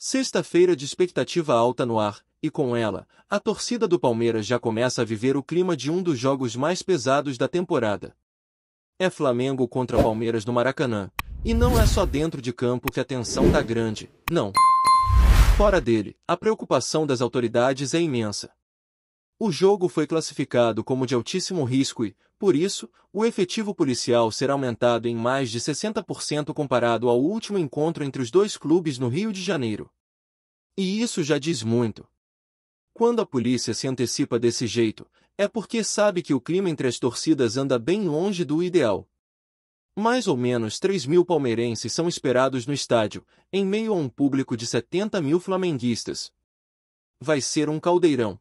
Sexta-feira de expectativa alta no ar, e com ela, a torcida do Palmeiras já começa a viver o clima de um dos jogos mais pesados da temporada. É Flamengo contra Palmeiras no Maracanã, e não é só dentro de campo que a tensão tá grande, não. Fora dele, a preocupação das autoridades é imensa. O jogo foi classificado como de altíssimo risco e, por isso, o efetivo policial será aumentado em mais de 60% comparado ao último encontro entre os dois clubes no Rio de Janeiro. E isso já diz muito. Quando a polícia se antecipa desse jeito, é porque sabe que o clima entre as torcidas anda bem longe do ideal. Mais ou menos 3.000 palmeirenses são esperados no estádio, em meio a um público de 70.000 flamenguistas. Vai ser um caldeirão.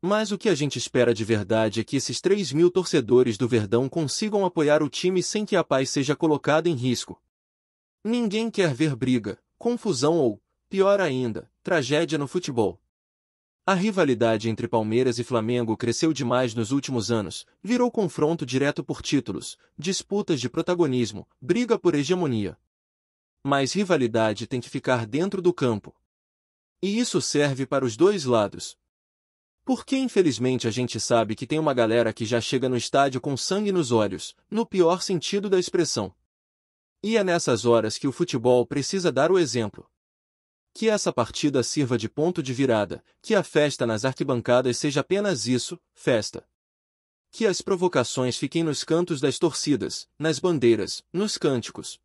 Mas o que a gente espera de verdade é que esses 3.000 torcedores do Verdão consigam apoiar o time sem que a paz seja colocada em risco. Ninguém quer ver briga, confusão ou, pior ainda, tragédia no futebol. A rivalidade entre Palmeiras e Flamengo cresceu demais nos últimos anos, virou confronto direto por títulos, disputas de protagonismo, briga por hegemonia. Mas rivalidade tem que ficar dentro do campo. E isso serve para os dois lados. Porque infelizmente a gente sabe que tem uma galera que já chega no estádio com sangue nos olhos, no pior sentido da expressão. E é nessas horas que o futebol precisa dar o exemplo. Que essa partida sirva de ponto de virada, que a festa nas arquibancadas seja apenas isso, festa. Que as provocações fiquem nos cantos das torcidas, nas bandeiras, nos cânticos.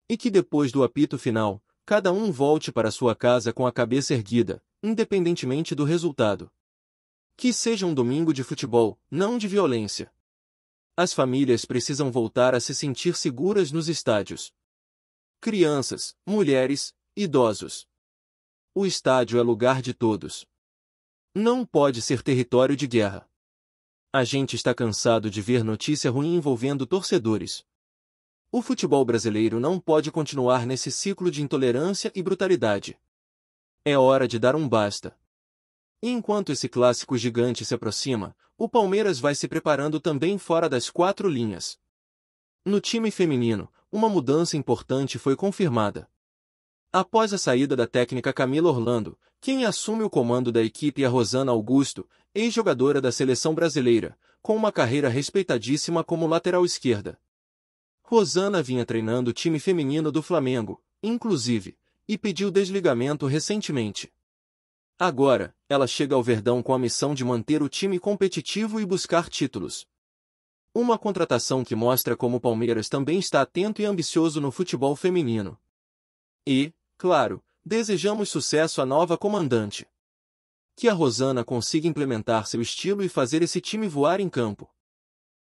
E que depois do apito final, cada um volte para sua casa com a cabeça erguida, independentemente do resultado. Que seja um domingo de futebol, não de violência. As famílias precisam voltar a se sentir seguras nos estádios. Crianças, mulheres, idosos. O estádio é lugar de todos. Não pode ser território de guerra. A gente está cansado de ver notícia ruim envolvendo torcedores. O futebol brasileiro não pode continuar nesse ciclo de intolerância e brutalidade. É hora de dar um basta. E enquanto esse clássico gigante se aproxima, o Palmeiras vai se preparando também fora das quatro linhas. No time feminino, uma mudança importante foi confirmada. Após a saída da técnica Camila Orlando, quem assume o comando da equipe é Rosana Augusto, ex-jogadora da seleção brasileira, com uma carreira respeitadíssima como lateral esquerda. Rosana vinha treinando o time feminino do Flamengo, inclusive, e pediu desligamento recentemente. Agora, ela chega ao Verdão com a missão de manter o time competitivo e buscar títulos. Uma contratação que mostra como o Palmeiras também está atento e ambicioso no futebol feminino. E, claro, desejamos sucesso à nova comandante. Que a Rosana consiga implementar seu estilo e fazer esse time voar em campo.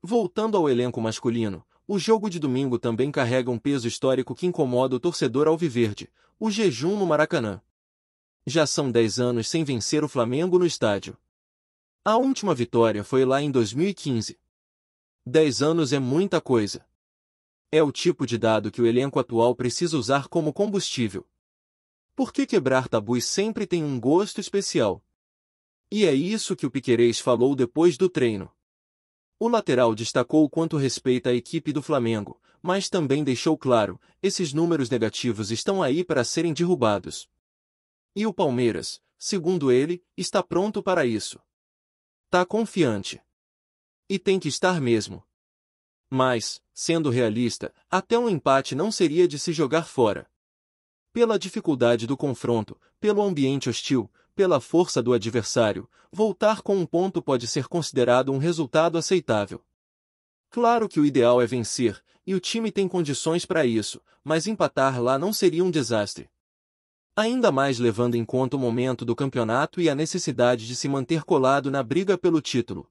Voltando ao elenco masculino, o jogo de domingo também carrega um peso histórico que incomoda o torcedor alviverde, o jejum no Maracanã. Já são 10 anos sem vencer o Flamengo no estádio. A última vitória foi lá em 2015. 10 anos é muita coisa. É o tipo de dado que o elenco atual precisa usar como combustível. Porque quebrar tabus sempre tem um gosto especial. E é isso que o Piquerez falou depois do treino. O lateral destacou o quanto respeita a equipe do Flamengo, mas também deixou claro, esses números negativos estão aí para serem derrubados. E o Palmeiras, segundo ele, está pronto para isso. Tá confiante. E tem que estar mesmo. Mas, sendo realista, até um empate não seria de se jogar fora. Pela dificuldade do confronto, pelo ambiente hostil, pela força do adversário, voltar com um ponto pode ser considerado um resultado aceitável. Claro que o ideal é vencer, e o time tem condições para isso, mas empatar lá não seria um desastre. Ainda mais levando em conta o momento do campeonato e a necessidade de se manter colado na briga pelo título.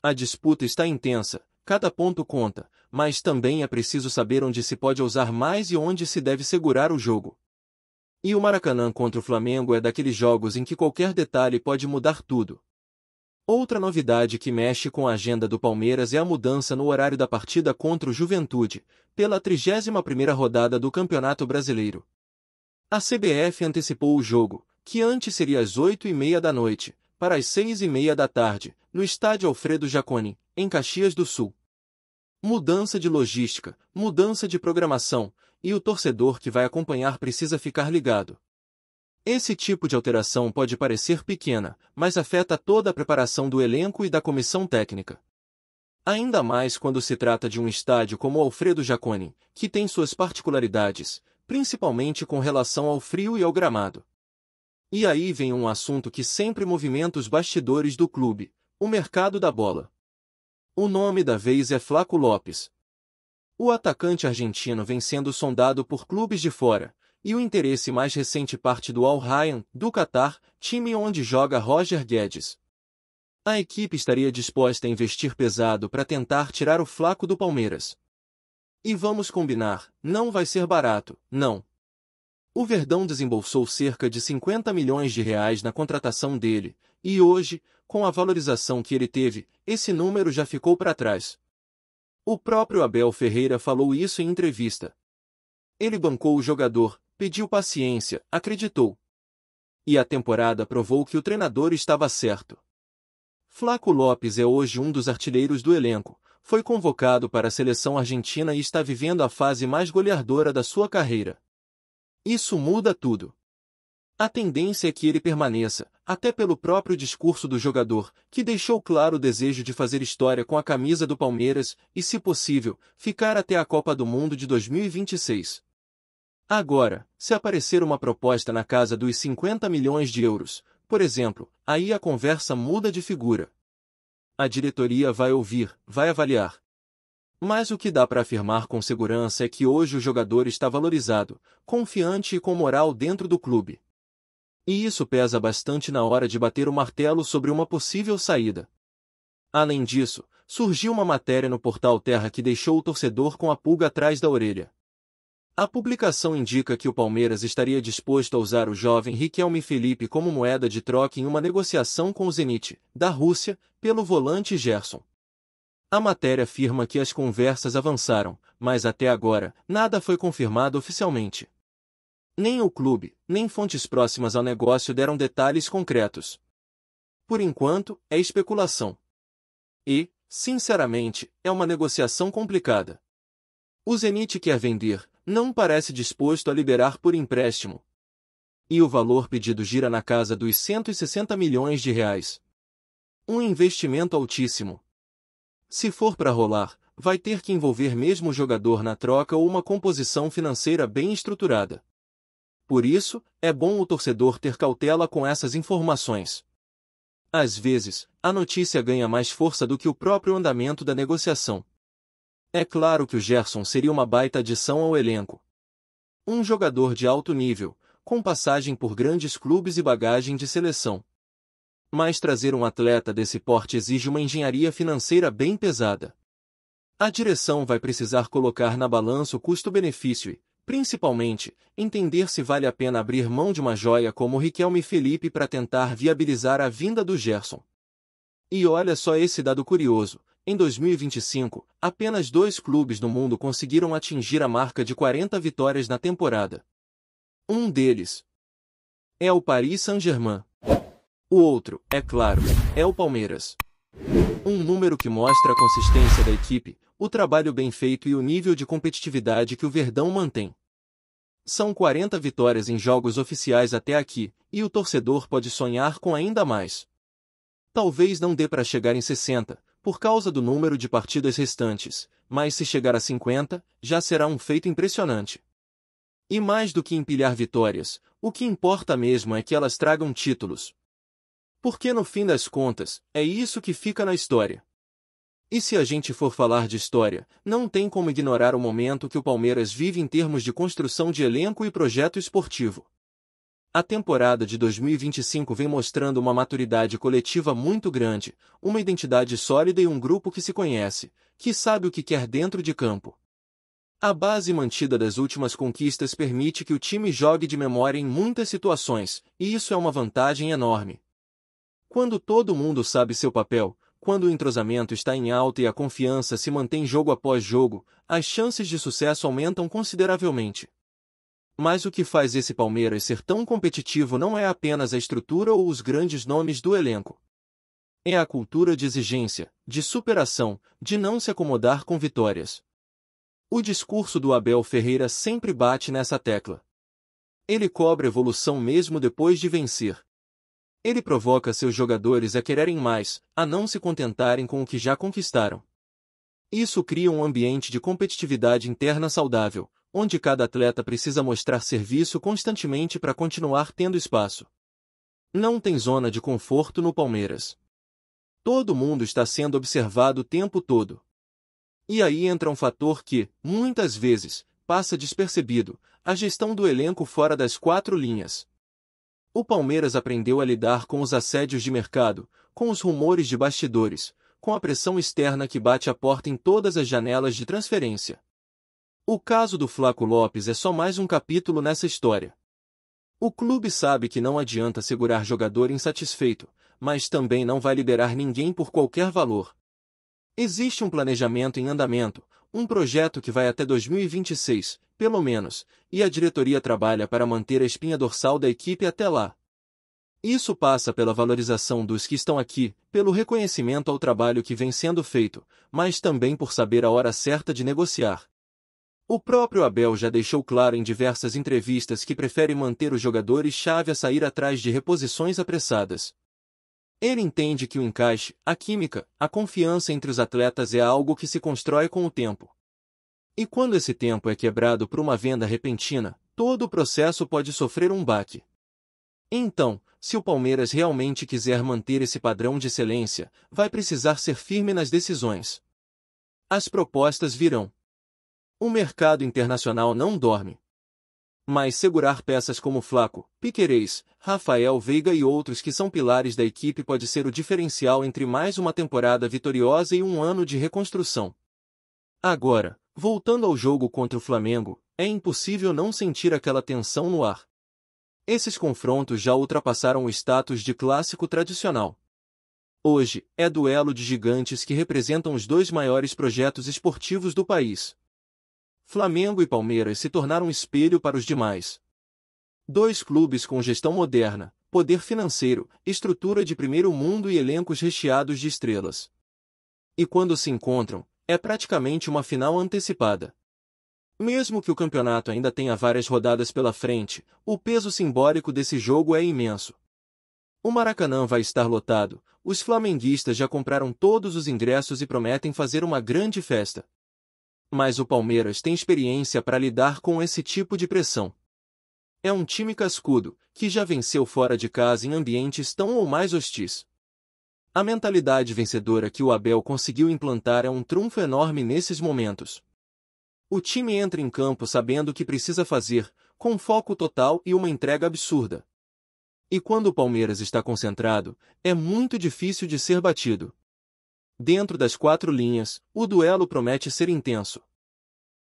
A disputa está intensa, cada ponto conta, mas também é preciso saber onde se pode ousar mais e onde se deve segurar o jogo. E o Maracanã contra o Flamengo é daqueles jogos em que qualquer detalhe pode mudar tudo. Outra novidade que mexe com a agenda do Palmeiras é a mudança no horário da partida contra o Juventude, pela 31ª rodada do Campeonato Brasileiro. A CBF antecipou o jogo, que antes seria às 8h30 da noite, para as 6h30 da tarde, no estádio Alfredo Jaconi, em Caxias do Sul. Mudança de logística, mudança de programação, e o torcedor que vai acompanhar precisa ficar ligado. Esse tipo de alteração pode parecer pequena, mas afeta toda a preparação do elenco e da comissão técnica. Ainda mais quando se trata de um estádio como o Alfredo Jaconi, que tem suas particularidades, principalmente com relação ao frio e ao gramado. E aí vem um assunto que sempre movimenta os bastidores do clube: o mercado da bola. O nome da vez é Flaco Lopes. O atacante argentino vem sendo sondado por clubes de fora, e o interesse mais recente parte do Al Rayyan, do Catar, time onde joga Roger Guedes. A equipe estaria disposta a investir pesado para tentar tirar o Flaco do Palmeiras. E vamos combinar, não vai ser barato, não. O Verdão desembolsou cerca de 50 milhões de reais na contratação dele, e hoje, com a valorização que ele teve, esse número já ficou para trás. O próprio Abel Ferreira falou isso em entrevista. Ele bancou o jogador, pediu paciência, acreditou. E a temporada provou que o treinador estava certo. Flaco Lopes é hoje um dos artilheiros do elenco, foi convocado para a seleção argentina e está vivendo a fase mais goleadora da sua carreira. Isso muda tudo. A tendência é que ele permaneça, até pelo próprio discurso do jogador, que deixou claro o desejo de fazer história com a camisa do Palmeiras e, se possível, ficar até a Copa do Mundo de 2026. Agora, se aparecer uma proposta na casa dos 50 milhões de euros, por exemplo, aí a conversa muda de figura. A diretoria vai ouvir, vai avaliar. Mas o que dá para afirmar com segurança é que hoje o jogador está valorizado, confiante e com moral dentro do clube. E isso pesa bastante na hora de bater o martelo sobre uma possível saída. Além disso, surgiu uma matéria no portal Terra que deixou o torcedor com a pulga atrás da orelha. A publicação indica que o Palmeiras estaria disposto a usar o jovem Riquelme Felipe como moeda de troca em uma negociação com o Zenit, da Rússia, pelo volante Gerson. A matéria afirma que as conversas avançaram, mas até agora, nada foi confirmado oficialmente. Nem o clube, nem fontes próximas ao negócio deram detalhes concretos. Por enquanto, é especulação. E, sinceramente, é uma negociação complicada. O Zenit quer vender, não parece disposto a liberar por empréstimo. E o valor pedido gira na casa dos 160 milhões de reais. Um investimento altíssimo. Se for para rolar, vai ter que envolver mesmo o jogador na troca ou uma composição financeira bem estruturada. Por isso, é bom o torcedor ter cautela com essas informações. Às vezes, a notícia ganha mais força do que o próprio andamento da negociação. É claro que o Gerson seria uma baita adição ao elenco. Um jogador de alto nível, com passagem por grandes clubes e bagagem de seleção. Mas trazer um atleta desse porte exige uma engenharia financeira bem pesada. A direção vai precisar colocar na balança o custo-benefício e, principalmente, entender se vale a pena abrir mão de uma joia como o Riquelme Felipe para tentar viabilizar a vinda do Gerson. E olha só esse dado curioso. Em 2025, apenas 2 clubes no mundo conseguiram atingir a marca de 40 vitórias na temporada. Um deles é o Paris Saint-Germain. O outro, é claro, é o Palmeiras. Um número que mostra a consistência da equipe, o trabalho bem feito e o nível de competitividade que o Verdão mantém. São 40 vitórias em jogos oficiais até aqui, e o torcedor pode sonhar com ainda mais. Talvez não dê para chegar em 60, por causa do número de partidas restantes, mas se chegar a 50, já será um feito impressionante. E mais do que empilhar vitórias, o que importa mesmo é que elas tragam títulos. Porque no fim das contas, é isso que fica na história. E se a gente for falar de história, não tem como ignorar o momento que o Palmeiras vive em termos de construção de elenco e projeto esportivo. A temporada de 2025 vem mostrando uma maturidade coletiva muito grande, uma identidade sólida e um grupo que se conhece, que sabe o que quer dentro de campo. A base mantida das últimas conquistas permite que o time jogue de memória em muitas situações, e isso é uma vantagem enorme. Quando todo mundo sabe seu papel, quando o entrosamento está em alta e a confiança se mantém jogo após jogo, as chances de sucesso aumentam consideravelmente. Mas o que faz esse Palmeiras ser tão competitivo não é apenas a estrutura ou os grandes nomes do elenco. É a cultura de exigência, de superação, de não se acomodar com vitórias. O discurso do Abel Ferreira sempre bate nessa tecla. Ele cobra evolução mesmo depois de vencer. Ele provoca seus jogadores a quererem mais, a não se contentarem com o que já conquistaram. Isso cria um ambiente de competitividade interna saudável, onde cada atleta precisa mostrar serviço constantemente para continuar tendo espaço. Não tem zona de conforto no Palmeiras. Todo mundo está sendo observado o tempo todo. E aí entra um fator que, muitas vezes, passa despercebido: a gestão do elenco fora das quatro linhas. O Palmeiras aprendeu a lidar com os assédios de mercado, com os rumores de bastidores, com a pressão externa que bate a porta em todas as janelas de transferência. O caso do Flaco Lopes é só mais um capítulo nessa história. O clube sabe que não adianta segurar jogador insatisfeito, mas também não vai liberar ninguém por qualquer valor. Existe um planejamento em andamento, um projeto que vai até 2026, pelo menos, e a diretoria trabalha para manter a espinha dorsal da equipe até lá. Isso passa pela valorização dos que estão aqui, pelo reconhecimento ao trabalho que vem sendo feito, mas também por saber a hora certa de negociar. O próprio Abel já deixou claro em diversas entrevistas que prefere manter os jogadores-chave a sair atrás de reposições apressadas. Ele entende que o encaixe, a química, a confiança entre os atletas é algo que se constrói com o tempo. E quando esse tempo é quebrado por uma venda repentina, todo o processo pode sofrer um baque. Então, se o Palmeiras realmente quiser manter esse padrão de excelência, vai precisar ser firme nas decisões. As propostas virão. O mercado internacional não dorme. Mas segurar peças como Flaco, Piquerez, Rafael Veiga e outros que são pilares da equipe pode ser o diferencial entre mais uma temporada vitoriosa e um ano de reconstrução. Agora, voltando ao jogo contra o Flamengo, é impossível não sentir aquela tensão no ar. Esses confrontos já ultrapassaram o status de clássico tradicional. Hoje, é duelo de gigantes que representam os dois maiores projetos esportivos do país. Flamengo e Palmeiras se tornaram espelho para os demais. Dois clubes com gestão moderna, poder financeiro, estrutura de primeiro mundo e elencos recheados de estrelas. E quando se encontram, é praticamente uma final antecipada. Mesmo que o campeonato ainda tenha várias rodadas pela frente, o peso simbólico desse jogo é imenso. O Maracanã vai estar lotado, os flamenguistas já compraram todos os ingressos e prometem fazer uma grande festa. Mas o Palmeiras tem experiência para lidar com esse tipo de pressão. É um time cascudo, que já venceu fora de casa em ambientes tão ou mais hostis. A mentalidade vencedora que o Abel conseguiu implantar é um trunfo enorme nesses momentos. O time entra em campo sabendo o que precisa fazer, com foco total e uma entrega absurda. E quando o Palmeiras está concentrado, é muito difícil de ser batido. Dentro das quatro linhas, o duelo promete ser intenso.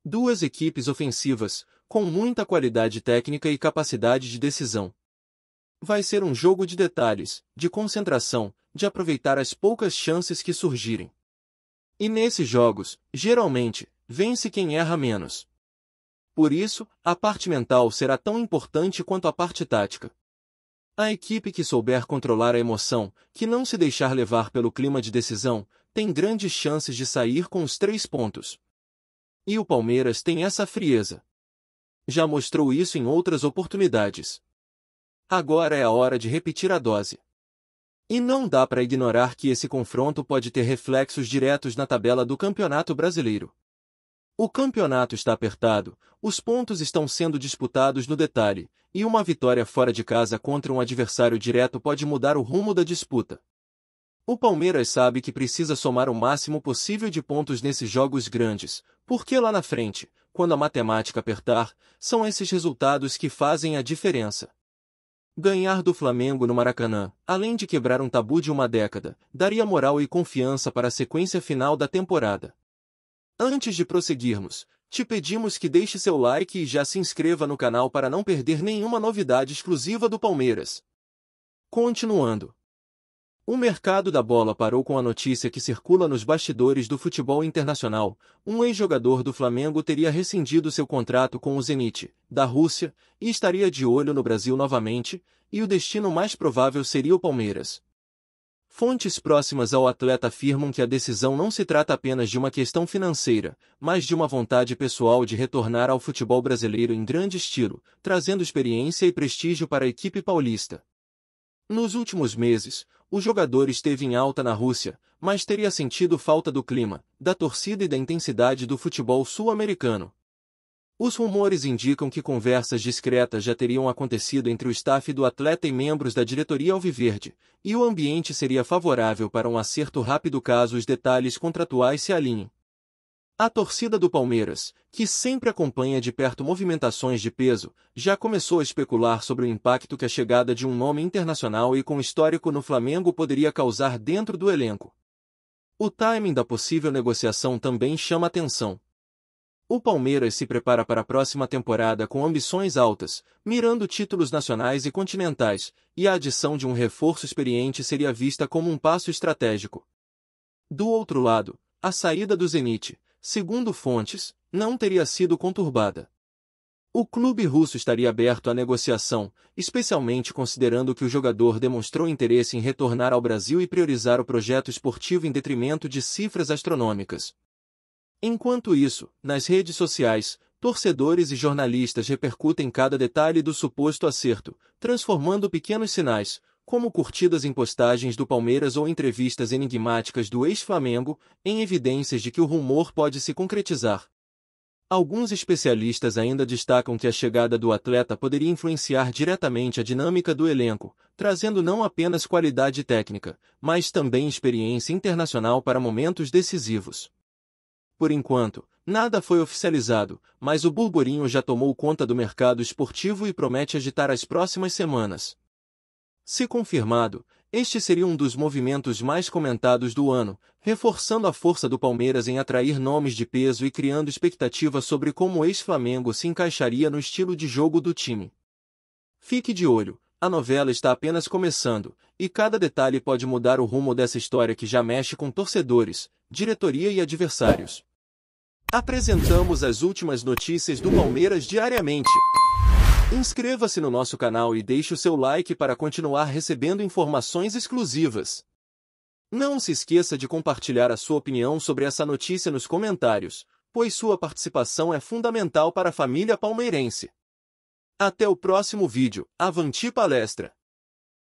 Duas equipes ofensivas, com muita qualidade técnica e capacidade de decisão. Vai ser um jogo de detalhes, de concentração, de aproveitar as poucas chances que surgirem. E nesses jogos, geralmente, vence quem erra menos. Por isso, a parte mental será tão importante quanto a parte tática. A equipe que souber controlar a emoção, que não se deixar levar pelo clima de decisão, tem grandes chances de sair com os 3 pontos. E o Palmeiras tem essa frieza. Já mostrou isso em outras oportunidades. Agora é a hora de repetir a dose. E não dá para ignorar que esse confronto pode ter reflexos diretos na tabela do Campeonato Brasileiro. O campeonato está apertado, os pontos estão sendo disputados no detalhe, e uma vitória fora de casa contra um adversário direto pode mudar o rumo da disputa. O Palmeiras sabe que precisa somar o máximo possível de pontos nesses jogos grandes, porque lá na frente, quando a matemática apertar, são esses resultados que fazem a diferença. Ganhar do Flamengo no Maracanã, além de quebrar um tabu de uma década, daria moral e confiança para a sequência final da temporada. Antes de prosseguirmos, te pedimos que deixe seu like e já se inscreva no canal para não perder nenhuma novidade exclusiva do Palmeiras. Continuando. O mercado da bola parou com a notícia que circula nos bastidores do futebol internacional: um ex-jogador do Flamengo teria rescindido seu contrato com o Zenit, da Rússia, e estaria de olho no Brasil novamente, e o destino mais provável seria o Palmeiras. Fontes próximas ao atleta afirmam que a decisão não se trata apenas de uma questão financeira, mas de uma vontade pessoal de retornar ao futebol brasileiro em grande estilo, trazendo experiência e prestígio para a equipe paulista. Nos últimos meses, o jogador esteve em alta na Rússia, mas teria sentido falta do clima, da torcida e da intensidade do futebol sul-americano. Os rumores indicam que conversas discretas já teriam acontecido entre o staff do atleta e membros da diretoria alviverde, e o ambiente seria favorável para um acerto rápido caso os detalhes contratuais se alinhem. A torcida do Palmeiras, que sempre acompanha de perto movimentações de peso, já começou a especular sobre o impacto que a chegada de um nome internacional e com histórico no Flamengo poderia causar dentro do elenco. O timing da possível negociação também chama atenção. O Palmeiras se prepara para a próxima temporada com ambições altas, mirando títulos nacionais e continentais, e a adição de um reforço experiente seria vista como um passo estratégico. Do outro lado, a saída do Zenit, segundo fontes, não teria sido conturbada. O clube russo estaria aberto à negociação, especialmente considerando que o jogador demonstrou interesse em retornar ao Brasil e priorizar o projeto esportivo em detrimento de cifras astronômicas. Enquanto isso, nas redes sociais, torcedores e jornalistas repercutem cada detalhe do suposto acerto, transformando pequenos sinais, como curtidas em postagens do Palmeiras ou entrevistas enigmáticas do ex-Flamengo, em evidências de que o rumor pode se concretizar. Alguns especialistas ainda destacam que a chegada do atleta poderia influenciar diretamente a dinâmica do elenco, trazendo não apenas qualidade técnica, mas também experiência internacional para momentos decisivos. Por enquanto, nada foi oficializado, mas o burburinho já tomou conta do mercado esportivo e promete agitar as próximas semanas. Se confirmado, este seria um dos movimentos mais comentados do ano, reforçando a força do Palmeiras em atrair nomes de peso e criando expectativa sobre como o ex-Flamengo se encaixaria no estilo de jogo do time. Fique de olho, a novela está apenas começando, e cada detalhe pode mudar o rumo dessa história que já mexe com torcedores, diretoria e adversários. Apresentamos as últimas notícias do Palmeiras diariamente. Inscreva-se no nosso canal e deixe o seu like para continuar recebendo informações exclusivas. Não se esqueça de compartilhar a sua opinião sobre essa notícia nos comentários, pois sua participação é fundamental para a família palmeirense. Até o próximo vídeo. Avante palestra!